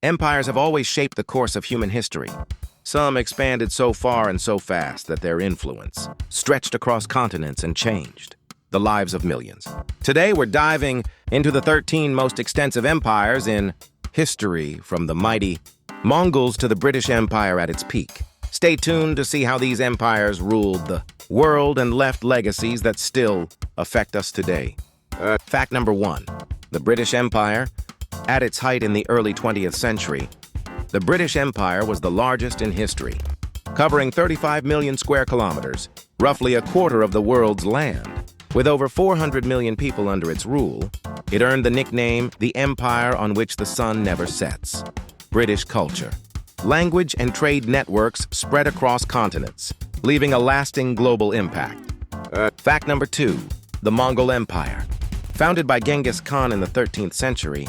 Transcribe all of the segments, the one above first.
Empires have always shaped the course of human history. Some expanded so far and so fast that their influence stretched across continents and changed the lives of millions. Today, we're diving into the 13 most extensive empires in history, from the mighty Mongols to the British Empire at its peak. Stay tuned to see how these empires ruled the world and left legacies that still affect us today. Fact number 1. The British Empire. At its height in the early 20th century, the British Empire was the largest in history, covering 35 million square kilometers, roughly a quarter of the world's land. With over 400 million people under its rule, it earned the nickname the Empire on which the sun never sets. British culture. Language and trade networks spread across continents, leaving a lasting global impact. Fact number 2. The Mongol Empire. Founded by Genghis Khan in the 13th century,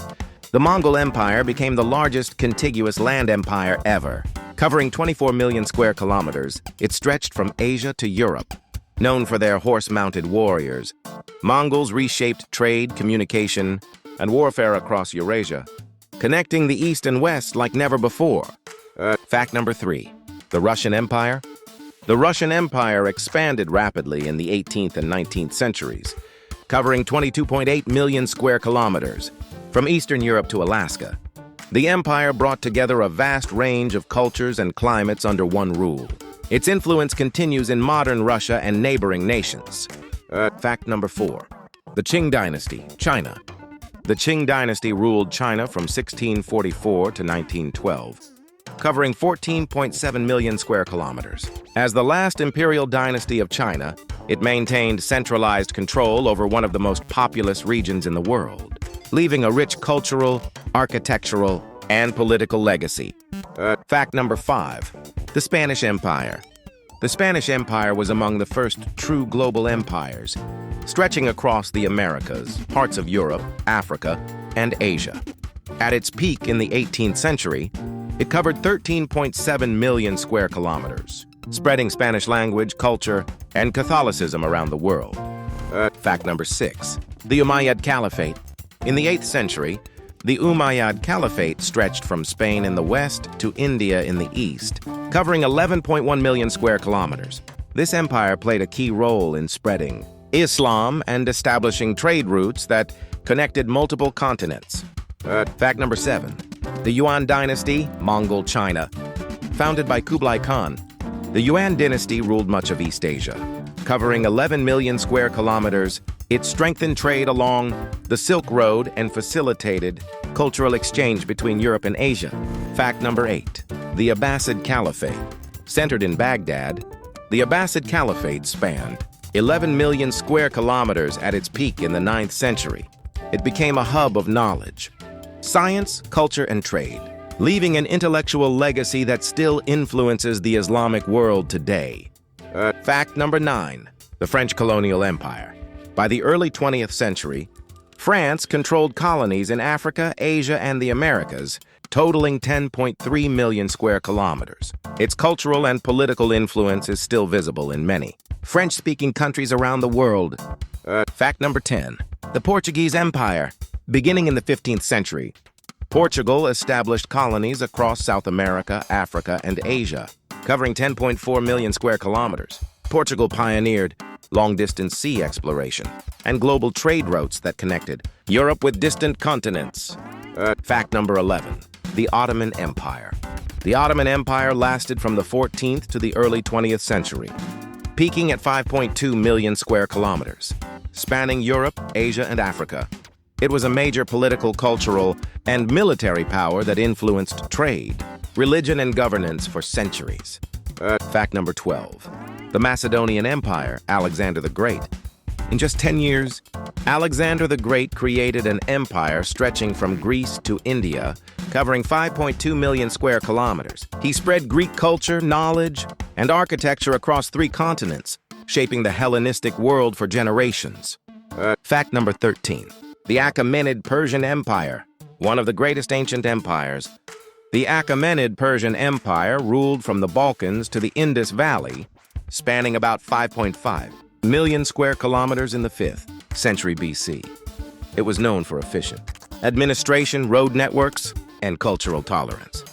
the Mongol Empire became the largest contiguous land empire ever. Covering 24 million square kilometers, it stretched from Asia to Europe. Known for their horse-mounted warriors, Mongols reshaped trade, communication, and warfare across Eurasia, connecting the East and West like never before. Fact number 3. The Russian Empire. The Russian Empire expanded rapidly in the 18th and 19th centuries, covering 22.8 million square kilometers, from Eastern Europe to Alaska. The empire brought together a vast range of cultures and climates under one rule. Its influence continues in modern Russia and neighboring nations. Fact number 4. The Qing Dynasty, China. The Qing Dynasty ruled China from 1644 to 1912, covering 14.7 million square kilometers. As the last imperial dynasty of China, it maintained centralized control over one of the most populous regions in the world, leaving a rich cultural, architectural, and political legacy. Fact number 5. The Spanish Empire. The Spanish Empire was among the first true global empires, stretching across the Americas, parts of Europe, Africa, and Asia. At its peak in the 18th century, it covered 13.7 million square kilometers, spreading Spanish language, culture, and Catholicism around the world. Fact number 6. The Umayyad Caliphate. In the 8th century, the Umayyad Caliphate stretched from Spain in the west to India in the east, covering 11.1 million square kilometers. This empire played a key role in spreading Islam and establishing trade routes that connected multiple continents. Fact number 7. The Yuan Dynasty, Mongol China. Founded by Kublai Khan, the Yuan dynasty ruled much of East Asia. Covering 11 million square kilometers, it strengthened trade along the Silk Road and facilitated cultural exchange between Europe and Asia. Fact number 8. The Abbasid Caliphate. Centered in Baghdad, the Abbasid Caliphate spanned 11 million square kilometers at its peak in the 9th century. It became a hub of knowledge, science, culture, and trade, leaving an intellectual legacy that still influences the Islamic world today. Fact number 9. The French Colonial Empire. By the early 20th century, France controlled colonies in Africa, Asia, and the Americas, totaling 10.3 million square kilometers. Its cultural and political influence is still visible in many French-speaking countries around the world. Fact number 10. The Portuguese Empire. Beginning in the 15th century, Portugal established colonies across South America, Africa, and Asia, covering 10.4 million square kilometers. Portugal pioneered long-distance sea exploration and global trade routes that connected Europe with distant continents. Fact number 11. The Ottoman Empire. The Ottoman Empire lasted from the 14th to the early 20th century, peaking at 5.2 million square kilometers, spanning Europe, Asia, and Africa. It was a major political, cultural, and military power that influenced trade, religion, and governance for centuries. Fact number 12. The Macedonian Empire, Alexander the Great. In just 10 years, Alexander the Great created an empire stretching from Greece to India, covering 5.2 million square kilometers. He spread Greek culture, knowledge, and architecture across 3 continents, shaping the Hellenistic world for generations. Fact number 13. The Achaemenid Persian Empire, one of the greatest ancient empires. The Achaemenid Persian Empire ruled from the Balkans to the Indus Valley, spanning about 5.5 million square kilometers in the 5th century BC. It was known for efficient administration, road networks, and cultural tolerance.